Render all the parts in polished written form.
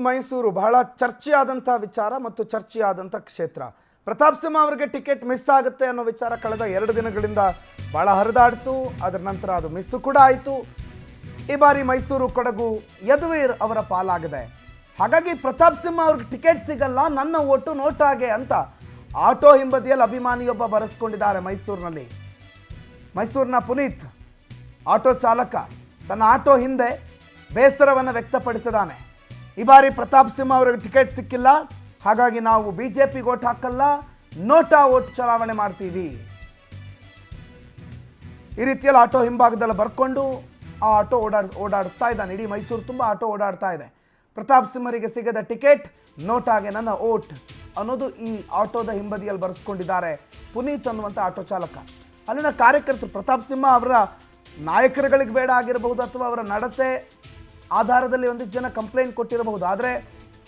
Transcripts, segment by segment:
ಮೈಸೂರು ಬಹಳ ಚರ್ಚೆಯಾದಂಥ ವಿಚಾರ ಮತ್ತು ಚರ್ಚೆಯಾದಂಥ ಕ್ಷೇತ್ರ. ಪ್ರತಾಪ್ ಸಿಂಹ ಅವರಿಗೆ ಟಿಕೆಟ್ ಮಿಸ್ ಆಗುತ್ತೆ ಅನ್ನೋ ವಿಚಾರ ಕಳೆದ 2 ದಿನಗಳಿಂದ ಬಹಳ ಹರಿದಾಡ್ತು. ಅದರ ನಂತರ ಅದು ಮಿಸ್ಸು ಕೂಡ ಆಯಿತು. ಈ ಬಾರಿ ಮೈಸೂರು ಕೊಡಗು ಯದುವೀರ್ ಅವರ ಪಾಲಾಗಿದೆ. ಹಾಗಾಗಿ ಪ್ರತಾಪ್ ಸಿಂಹ ಅವ್ರಿಗೆ ಟಿಕೆಟ್ ಸಿಗಲ್ಲ, ನನ್ನ ಓಟು ನೋಟಾಗೆ ಅಂತ ಆಟೋ ಹಿಂಬದಿಯಲ್ಲಿ ಅಭಿಮಾನಿಯೊಬ್ಬ ಬರೆಸ್ಕೊಂಡಿದ್ದಾರೆ ಮೈಸೂರಿನಲ್ಲಿ. ಮೈಸೂರಿನ ಪುನೀತ್ ಆಟೋ ಚಾಲಕ ತನ್ನ ಆಟೋ ಹಿಂದೆ ಬೇಸರವನ್ನು ವ್ಯಕ್ತಪಡಿಸಿದ್ದಾನೆ. ಈ ಬಾರಿ ಪ್ರತಾಪ್ ಸಿಂಹ ಅವರಿಗೆ ಟಿಕೆಟ್ ಸಿಕ್ಕಿಲ್ಲ, ಹಾಗಾಗಿ ನಾವು ಬಿಜೆಪಿಗೆ ಓಟ್ ಹಾಕಲ್ಲ, ನೋಟಾ ಓಟ್ ಚಲಾವಣೆ ಮಾಡ್ತೀವಿ. ಈ ರೀತಿಯಲ್ಲಿ ಆಟೋ ಹಿಂಭಾಗದಲ್ಲಿ ಬರ್ಕೊಂಡು ಆ ಆಟೋ ಓಡಾಡ್ತಾ ಇದ್ದಾನೆ. ಇಡೀ ಮೈಸೂರು ತುಂಬ ಆಟೋ ಓಡಾಡ್ತಾ ಇದೆ. ಪ್ರತಾಪ್ ಸಿಂಹರಿಗೆ ಸಿಗದ ಟಿಕೆಟ್, ನೋಟಾಗೆ ನನ್ನ ಓಟ್ ಅನ್ನೋದು ಈ ಆಟೋದ ಹಿಂಬದಿಯಲ್ಲಿ ಬರೆಸ್ಕೊಂಡಿದ್ದಾರೆ ಪುನೀತ್ ಅನ್ನುವಂಥ ಆಟೋ ಚಾಲಕ. ಅಲ್ಲಿನ ಕಾರ್ಯಕರ್ತರು ಪ್ರತಾಪ್ ಸಿಂಹ ಅವರ ನಾಯಕರುಗಳಿಗೆ ಬೇಡ ಆಗಿರಬಹುದು, ಅಥವಾ ಅವರ ನಡತೆ ಆಧಾರದಲ್ಲಿ ಒಂದಿಷ್ಟು ಜನ ಕಂಪ್ಲೇಂಟ್ ಕೊಟ್ಟಿರಬಹುದು. ಆದರೆ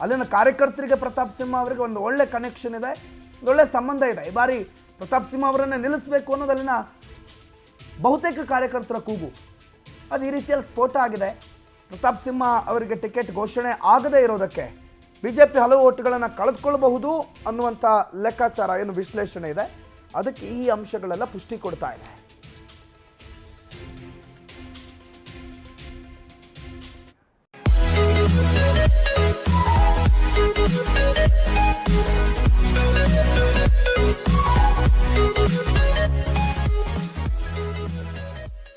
ಅಲ್ಲಿನ ಕಾರ್ಯಕರ್ತರಿಗೆ ಪ್ರತಾಪ್ ಸಿಂಹ ಅವರಿಗೆ ಒಂದು ಒಳ್ಳೆ ಕನೆಕ್ಷನ್ ಇದೆ, ಒಂದು ಒಳ್ಳೆ ಸಂಬಂಧ ಇದೆ. ಈ ಬಾರಿ ಪ್ರತಾಪ್ ಸಿಂಹ ಅವರನ್ನು ನಿಲ್ಲಿಸಬೇಕು ಅನ್ನೋದು ಅಲ್ಲಿನ ಬಹುತೇಕ ಕಾರ್ಯಕರ್ತರ ಕೂಗು. ಅದು ಈ ರೀತಿಯಲ್ಲಿ ಸ್ಫೋಟ ಆಗಿದೆ. ಪ್ರತಾಪ್ ಸಿಂಹ ಅವರಿಗೆ ಟಿಕೆಟ್ ಘೋಷಣೆ ಆಗದೇ ಇರೋದಕ್ಕೆ ಬಿಜೆಪಿ ಹಲವು ಓಟುಗಳನ್ನು ಕಳೆದುಕೊಳ್ಳಬಹುದು ಅನ್ನುವಂಥ ಲೆಕ್ಕಾಚಾರ ಏನು ವಿಶ್ಲೇಷಣೆ ಇದೆ, ಅದಕ್ಕೆ ಈ ಅಂಶಗಳೆಲ್ಲ ಪುಷ್ಟಿ ಕೊಡ್ತಾ ಇದೆ.